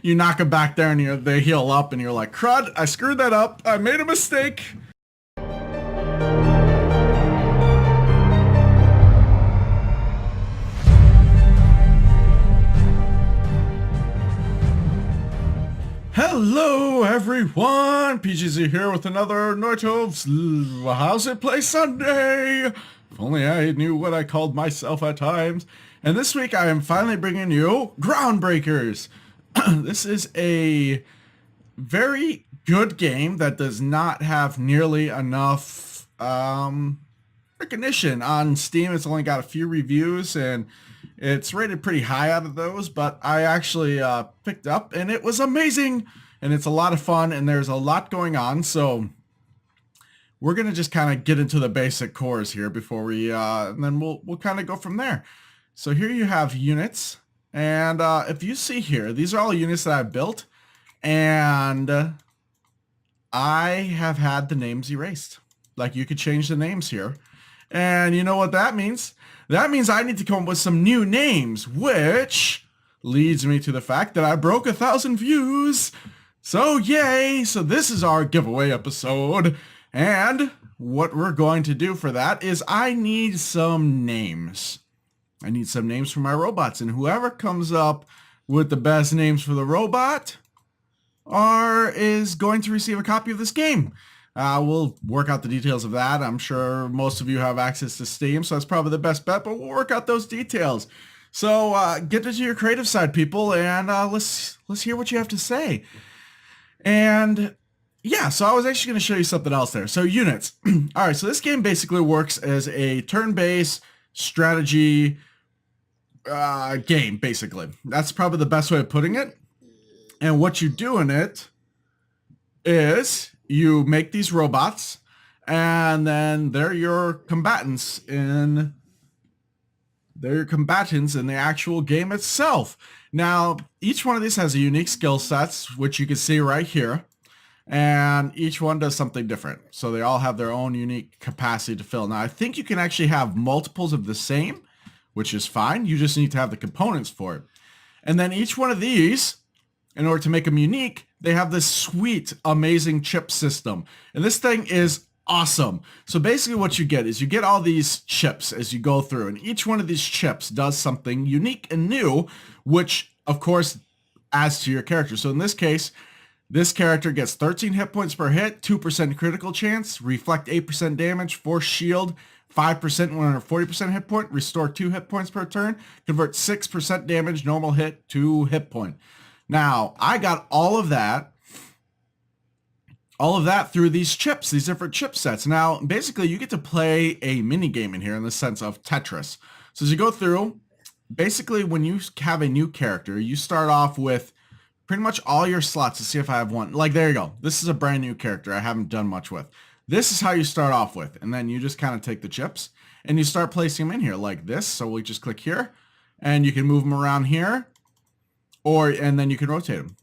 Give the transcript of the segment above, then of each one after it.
you knock them back there and they heal up and you're like, crud, I screwed that up. I made a mistake. Hello everyone, PGZ here with another Nortov's How's It Play Sunday. If only I knew what I called myself at times. And this week I am finally bringing you Groundbreakers. This is a very good game that does not have nearly enough recognition on Steam. It's only got a few reviews and it's rated pretty high out of those, but I actually picked up and it was amazing and it's a lot of fun and there's a lot going on. So we're going to just kind of get into the basic cores here before we, and then we'll kind of go from there. So here you have units, and if you see here, these are all units that I've built, and I have had the names erased. Like, you could change the names here. And you know what that means? That means I need to come up with some new names, which leads me to the fact that I broke 1,000 views. So yay! So this is our giveaway episode. And what we're going to do for that is I need some names. I need some names for my robots. And whoever comes up with the best names for the robot is going to receive a copy of this game. We'll work out the details of that. I'm sure most of you have access to Steam, so that's probably the best bet, but we'll work out those details. So get into your creative side, people, and let's hear what you have to say. And yeah, so I was actually going to show you something else there. So units. All right, so this game basically works as a turn-based strategy game, basically. That's probably the best way of putting it. And what you do in it is you make these robots, and then they're your combatants in the actual game itself. Now, each one of these has a unique skill sets, which you can see right here, and each one does something different. So they all have their own unique capacity to fill. Now, I think you can actually have multiples of the same, which is fine. You just need to have the components for it. And then each one of these, in order to make them unique, they have this sweet, amazing chip system. And this thing is awesome. So basically what you get is you get all these chips as you go through, and each one of these chips does something unique and new, which of course adds to your character. So in this case, this character gets 13 hit points per hit, 2% critical chance, reflect 8% damage, force shield, 5% when under 40% hit point, restore 2 hit points per turn, convert 6% damage, normal hit to hit point. Now, I got all of that through these chips, these different chip sets. Now, basically, you get to play a mini game in here in the sense of Tetris. So as you go through, basically, when you have a new character, you start off with pretty much all your slots. To see if I have one. Like, there you go. This is a brand new character I haven't done much with. This is how you start off with. And then you just kind of take the chips and you start placing them in here like this. So we just click here and you can move them around here. And then you can rotate them.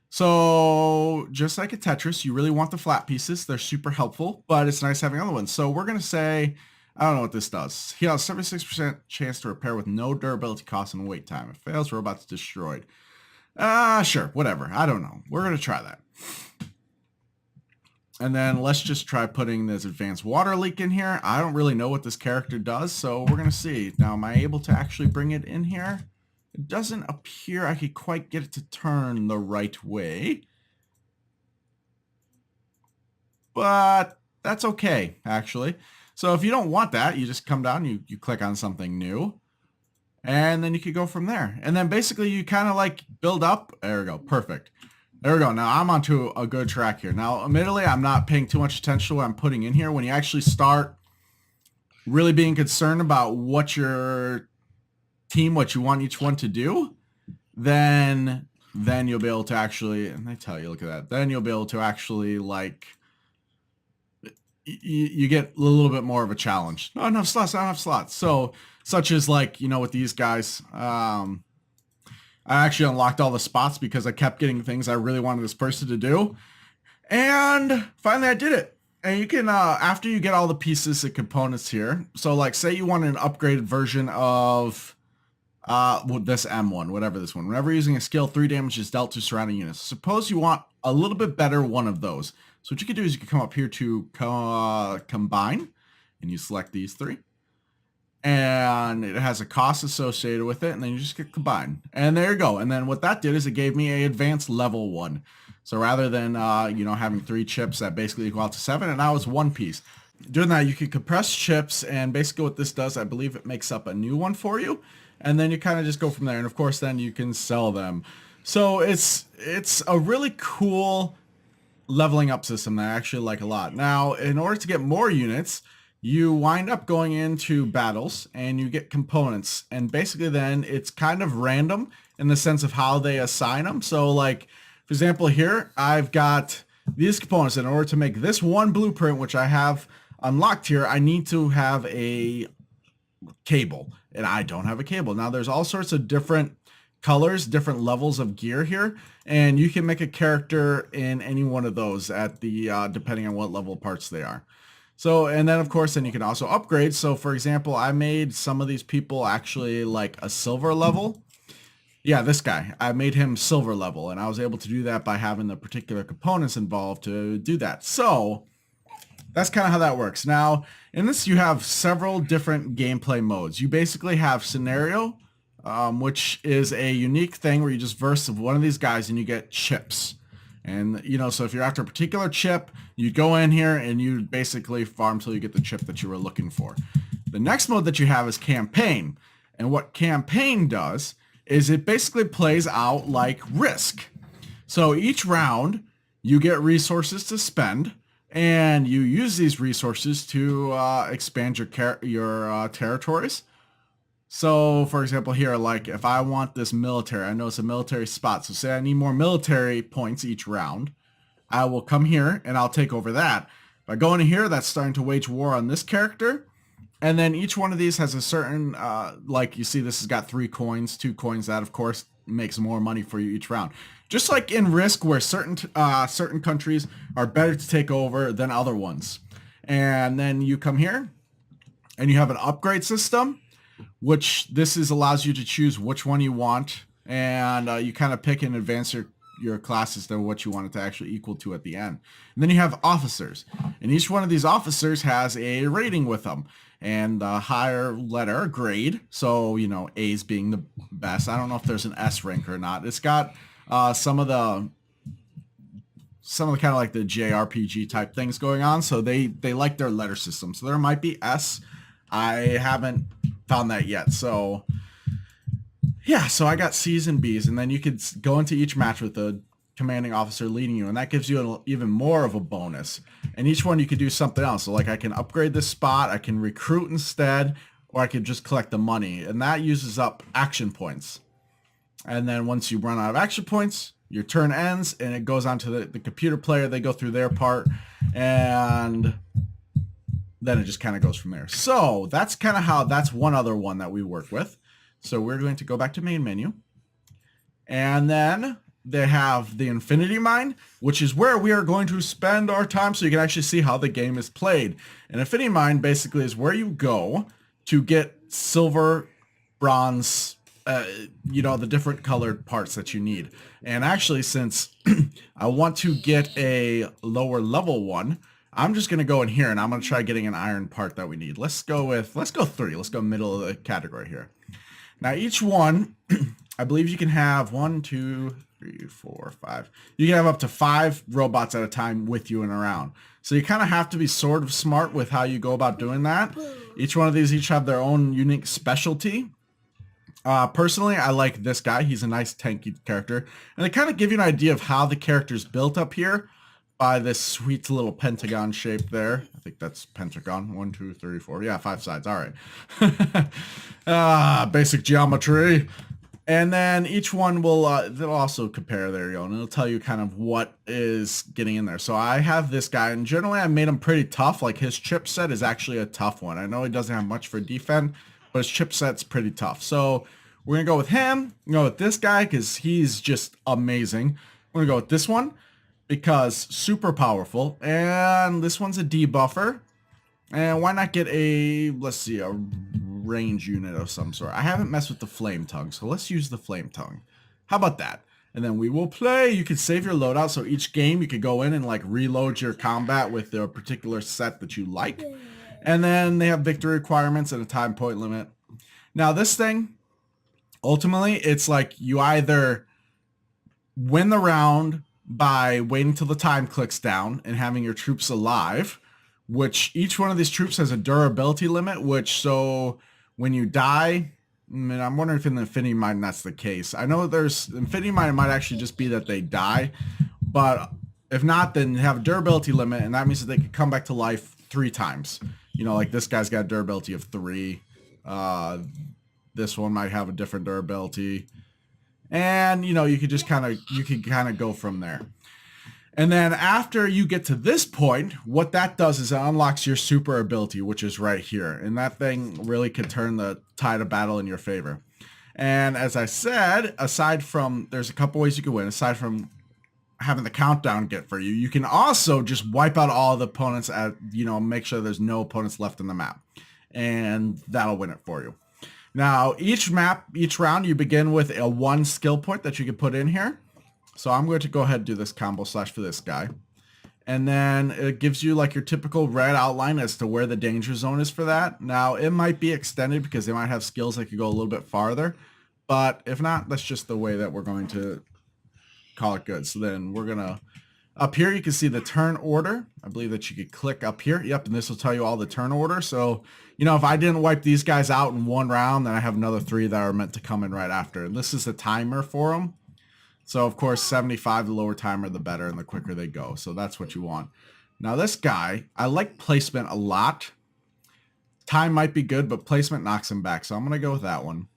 So just like a Tetris, you really want the flat pieces. They're super helpful, but it's nice having other ones. So we're going to say, I don't know what this does. He has 76% chance to repair with no durability cost and wait time. If it fails, robot's destroyed. Sure, whatever. I don't know. We're going to try that. And then let's just try putting this advanced water leak in here. I don't really know what this character does, so we're going to see. Now, am I able to actually bring it in here? It doesn't appear I could quite get it to turn the right way. But that's okay, actually. So if you don't want that, you just come down, you click on something new. And then you could go from there. And then basically you kind of like build up. There we go. Perfect. There we go. Now I'm onto a good track here. Now, admittedly, I'm not paying too much attention to what I'm putting in here. When you actually start really being concerned about what your team, what you want each one to do, then you'll be able to actually, and they tell you, look at that, then you'll be able to actually, like, you get a little bit more of a challenge. Not enough slots, not enough slots. So, such as, like, you know, with these guys, I actually unlocked all the spots because I kept getting things I really wanted this person to do. And finally I did it. And you can, after you get all the pieces and components here, so like say you want an upgraded version of well, this M1, whatever this one. Whenever using a skill, 3 damage is dealt to surrounding units. Suppose you want a little bit better one of those. So what you can do is you can come up here to combine, and you select these 3. And it has a cost associated with it, and then you just get combine. And there you go. And then what that did is it gave me a advanced level 1. So rather than, having 3 chips that basically equal out to 7, and now it's 1 piece. Doing that, you can compress chips, and basically what this does, I believe it makes up a new one for you. And then you kind of just go from there. And of course, then you can sell them. So it's a really cool leveling up system that I actually like a lot. Now, in order to get more units, you wind up going into battles and you get components. And basically then it's kind of random in the sense of how they assign them. So like, for example, here, I've got these components. In order to make this one blueprint, which I have unlocked here, I need to have a cable, and I don't have a cable. Now there's all sorts of different colors, different levels of gear here, and you can make a character in any one of those at the depending on what level parts they are. So, and then of course, then you can also upgrade. So for example, I made some of these people actually like a silver level. Yeah, this guy, I made him silver level, and I was able to do that by having the particular components involved to do that. So that's kind of how that works. Now, in this, you have several different gameplay modes. You basically have scenario, which is a unique thing where you just verse of one of these guys and you get chips. And, so if you're after a particular chip, you go in here and you basically farm until you get the chip that you were looking for. The next mode that you have is campaign. And what campaign does is it basically plays out like Risk. So each round, you get resources to spend, and you use these resources to expand your territories. So, for example, here, like if I want this military, I know it's a military spot. So say I need more military points each round. I will come here and I'll take over that. If I go into here, that's starting to wage war on this character. And then each one of these has a certain, like you see, this has got 3 coins, 2 coins. That, of course, makes more money for you each round. Just like in Risk, where certain countries are better to take over than other ones. And then you come here and you have an upgrade system, which allows you to choose which one you want. And you kind of pick and advance your classes to what you want it to actually equal to at the end. And then you have officers. And each one of these officers has a rating with them. And the higher letter, grade. So, A's being the best. I don't know if there's an S rank or not. It's got some of the kind of like the JRPG type things going on. So they like their letter system. So there might be S. I haven't found that yet. So yeah, so I got C's and B's, and then you could go into each match with a commanding officer leading you, and that gives you even more of a bonus. And each one you could do something else. So like I can upgrade this spot, I can recruit instead, or I could just collect the money, and that uses up action points. And then once you run out of action points, your turn ends, and it goes on to the computer player. They go through their part, and then it just kind of goes from there. So that's kind of that's one other one that we work with. So we're going to go back to main menu, and then they have the Infinity Mine, which is where we are going to spend our time so you can actually see how the game is played. And Infinity Mine basically is where you go to get silver, bronze, the different colored parts that you need. And actually, since I want to get a lower level one, I'm just going to go in here and I'm going to try getting an iron part that we need. Let's go 3. Let's go middle of the category here. Now each one, I believe you can have 1, 2, 3, 4, 5. You can have up to 5 robots at a time with you and around. So you kind of have to be sort of smart with how you go about doing that. Each one of these each have their own unique specialty. Personally, I like this guy. He's a nice tanky character. And they kind of give you an idea of how the character's built up here by this sweet little pentagon shape there. I think that's pentagon. 1, 2, 3, 4. Yeah, 5 sides. All right. Basic geometry. And then each one will, they'll also compare there, and it'll tell you kind of what is getting in there. So I have this guy, and generally I made him pretty tough. Like his chipset is actually a tough one. I know he doesn't have much for defense, but his chipset's pretty tough. So we're going to go with him. Go with this guy because he's just amazing. We're going to go with this one because super powerful. And this one's a debuffer. And why not get a range unit of some sort. I haven't messed with the flame tongue, so let's use the flame tongue. How about that? And then we will play. You can save your loadout, so each game you could go in and like reload your combat with the particular set that you like. And then they have victory requirements and a time point limit. Now this thing, ultimately, it's like you either win the round by waiting till the time clicks down and having your troops alive, which each one of these troops has a durability limit, which so when you die, I'm wondering if in the Infinity Mine that's the case. I know there's Infinity Mine, it might actually just be that they die, but if not, then have a durability limit, and that means that they can come back to life 3 times. You know, like this guy's got a durability of 3. This one might have a different durability. And, you know, you could just kind of go from there. And then after you get to this point, what that does is it unlocks your super ability, which is right here. And that thing really could turn the tide of battle in your favor. And as I said, aside from, there's a couple ways you can win. Aside from having the countdown get for you, you can also just wipe out all the opponents at, you know, make sure there's no opponents left on the map. And that'll win it for you. Now, each round, you begin with a 1 skill point that you can put in here. So I'm going to go ahead and do this combo slash for this guy. And then it gives you like your typical red outline as to where the danger zone is for that. Now, it might be extended because they might have skills that could go a little bit farther. But if not, that's just the way that we're going to call it good. So then we're going to, up here, you can see the turn order. I believe that you could click up here. Yep, and this will tell you all the turn order. So, you know, if I didn't wipe these guys out in 1 round, then I have another 3 that are meant to come in right after. And this is the timer for them. So, of course, 75, the lower timer, the better, and the quicker they go. So that's what you want. Now, this guy, I like placement a lot. Time might be good, but placement knocks him back. So I'm going to go with that one.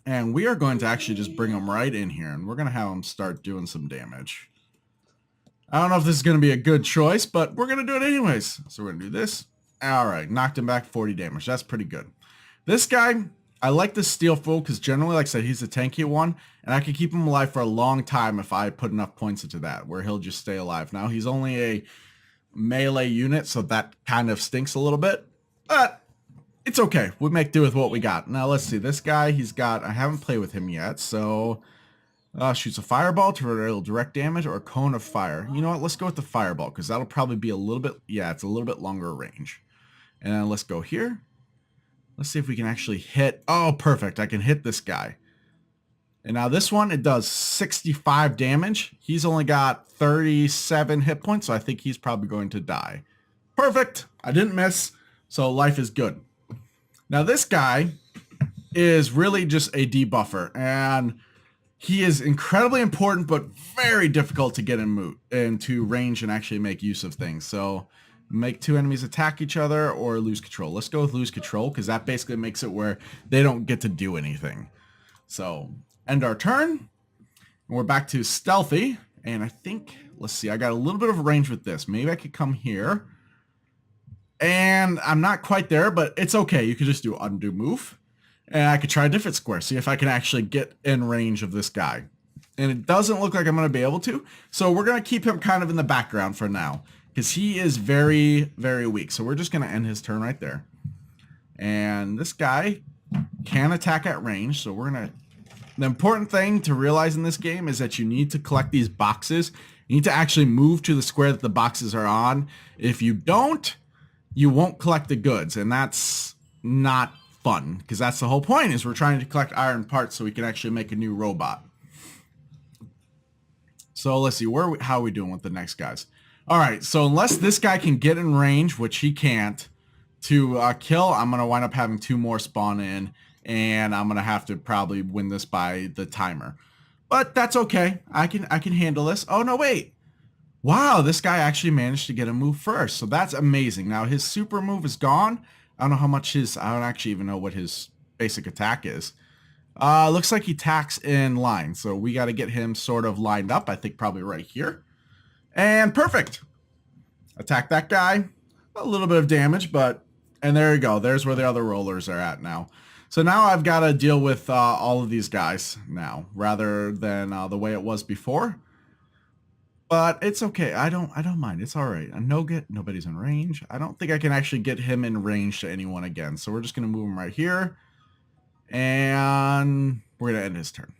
And we are going to actually just bring him right in here, and we're going to have him start doing some damage. I don't know if this is going to be a good choice, but we're going to do it anyways. So we're going to do this. All right, knocked him back 40 damage. That's pretty good. This guy, I like the Steel Fool because generally, like I said, he's a tanky one, and I can keep him alive for a long time if I put enough points into that, where he'll just stay alive. Now, he's only a melee unit, so that kind of stinks a little bit, but it's okay. We'll make do with what we got. Now, let's see. This guy, he's got, I haven't played with him yet, so shoots a fireball to direct damage or a cone of fire. You know what? Let's go with the fireball because that'll probably be a little bit, yeah, it's a little bit longer range. And then let's go here. Let's see if we can actually hit. Oh, perfect. I can hit this guy. And now this one, it does 65 damage. He's only got 37 hit points, so I think he's probably going to die. Perfect. I didn't miss, so life is good. Now this guy is really just a debuffer, and he is incredibly important, but very difficult to get into range and actually make use of things. So make 2 enemies attack each other or lose control. Let's go with lose control because that basically makes it where they don't get to do anything. So end our turn. And we're back to stealthy. And I think, let's see, I got a little bit of range with this. Maybe I could come here. And I'm not quite there, but it's okay. You could just do undo move. And I could try a different square, see if I can actually get in range of this guy. And it doesn't look like I'm going to be able to. So we're going to keep him kind of in the background for now. Because he is very, very weak. So we're just going to end his turn right there. And this guy can attack at range. So we're going to... The important thing to realize in this game is that you need to collect these boxes. You need to actually move to the square that the boxes are on. If you don't, you won't collect the goods. And that's not fun. Because that's the whole point, is we're trying to collect iron parts so we can actually make a new robot. So let's see. How are we doing with the next guys? All right, so unless this guy can get in range, which he can't, to kill, I'm going to wind up having 2 more spawn in, and I'm going to have to probably win this by the timer. But that's okay. I can handle this. Oh, no, wait. Wow, this guy actually managed to get a move first, so that's amazing. Now, his super move is gone. I don't know how much I don't actually even know what his basic attack is. Looks like he attacks in line, so we got to get him sort of lined up, I think probably right here. And perfect. Attack that guy. A little bit of damage, but... And there you go. There's where the other rollers are at now. So now I've got to deal with all of these guys now, rather than the way it was before. But it's okay. I don't mind. It's all right. A no-get, nobody's in range. I don't think I can actually get him in range to anyone again. So we're just gonna move him right here. And we're gonna end his turn.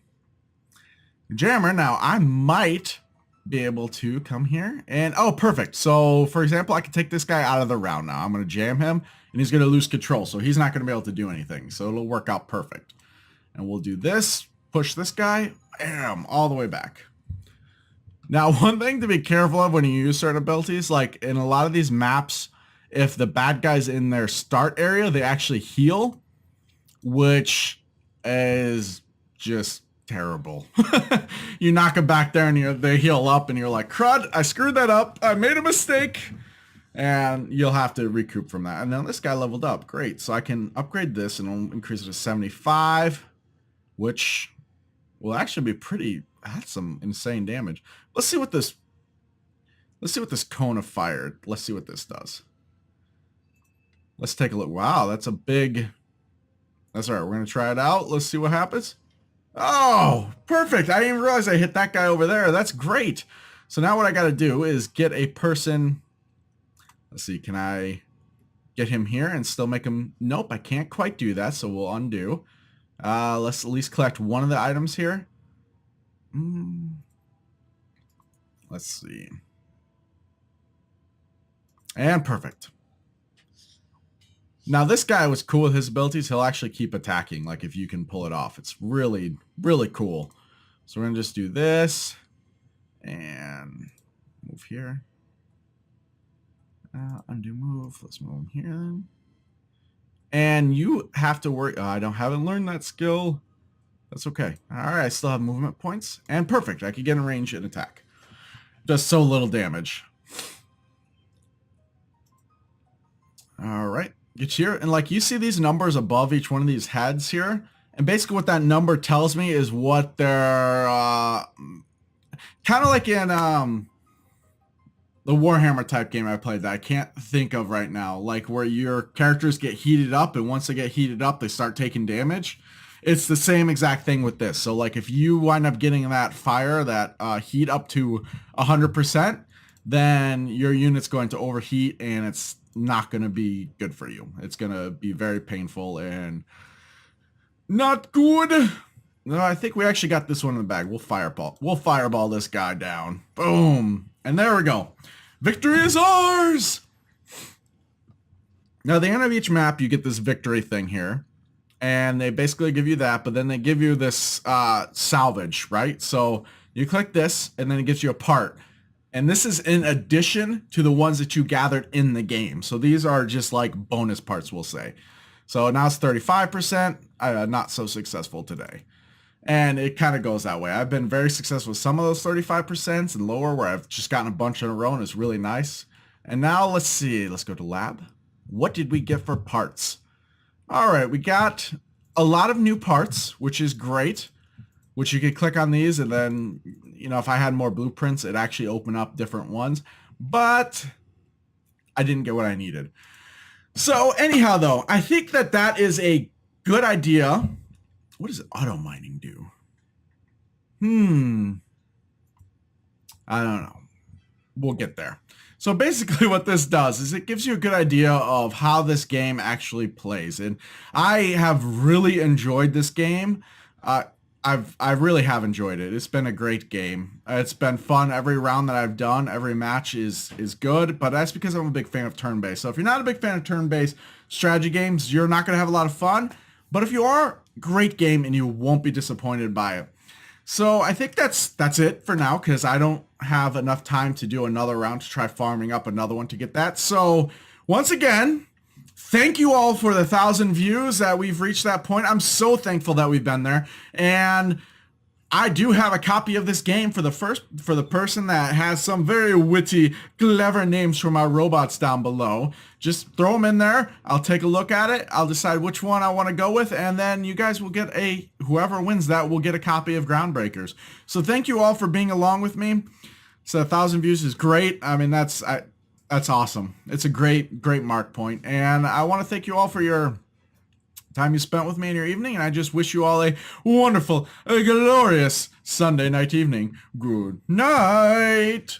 Jammer, now I might be able to come here and oh, perfect. So for example, I can take this guy out of the round now. I'm gonna jam him and he's gonna lose control. So he's not gonna be able to do anything. So it'll work out perfect. And we'll do this, push this guy, bam, all the way back. Now, one thing to be careful of when you use certain abilities, like in a lot of these maps, if the bad guy's in their start area, they actually heal, which is just terrible. You knock them back there and they heal up and you're like, crud, I screwed that up. I made a mistake. And you'll have to recoup from that. And then this guy leveled up. Great. So I can upgrade this and I'll increase it to 75, which will actually be pretty, that's some insane damage. Let's see what this cone of fire, let's see what this does. Let's take a look. Wow, that's a big, that's all right. We're going to try it out. Let's see what happens. Oh, perfect. I didn't even realize I hit that guy over there. That's great. So now what I got to do is get a person. Let's see. Can I get him here and still make him? Nope, I can't quite do that. So we'll undo. Let's at least collect one of the items here. Let's see. And perfect. Now this guy was cool with his abilities. He'll actually keep attacking, like if you can pull it off. It's really, really cool. So we're going to just do this. And move here. Undo move. Let's move him here then. And you have to worry. Haven't learned that skill. That's okay. All right, I still have movement points. And perfect. I can get in range and attack. Does so little damage. All right. Get here. And like you see these numbers above each one of these heads here. And basically what that number tells me is what they're kind of like in the Warhammer type game I played that I can't think of right now. Like where your characters get heated up and once they get heated up, they start taking damage. It's the same exact thing with this. So like if you wind up getting that fire, that heat up to 100%, then your unit's going to overheat and it's not going to be good for you. It's going to be very painful and not good. No, I think we actually got this one in the bag. We'll fireball this guy down. Boom. And there we go. Victory is ours. Now, at the end of each map, you get this victory thing here. And they basically give you that, but then they give you this salvage, right? So you click this, and then it gives you a part. And this is in addition to the ones that you gathered in the game. So these are just like bonus parts, we'll say. So now it's 35%, not so successful today. And it kind of goes that way. I've been very successful with some of those 35% and lower where I've just gotten a bunch in a row and it's really nice. And now let's see, let's go to lab. What did we get for parts? All right, we got a lot of new parts, which is great, which you could click on these and then, you know, if I had more blueprints, it'd actually open up different ones, but I didn't get what I needed. So anyhow, though, I think that that is a good idea. What does auto mining do? I don't know. We'll get there. So basically what this does is it gives you a good idea of how this game actually plays. And I have really enjoyed this game. I really have enjoyed it. It's been a great game. It's been fun. Every round that I've done, every match is good, but that's because I'm a big fan of turn-based. So if you're not a big fan of turn-based strategy games, you're not going to have a lot of fun. But if you are, great game and you won't be disappointed by it. So I think that's it for now because I don't have enough time to do another round to try farming up another one to get that. So once again, thank you all for the 1,000 views that we've reached that point. I'm so thankful that we've been there. And I do have a copy of this game for the person that has some very witty, clever names for my robots down below. Just throw them in there. I'll take a look at it. I'll decide which one I want to go with, and then you guys will get whoever wins that will get a copy of Groundbreakers. So thank you all for being along with me. So 1,000 views is great. I mean, that's awesome. It's a great mark point, and I want to thank you all for your time you spent with me in your evening, and I just wish you all a wonderful, a glorious Sunday night evening. Good night.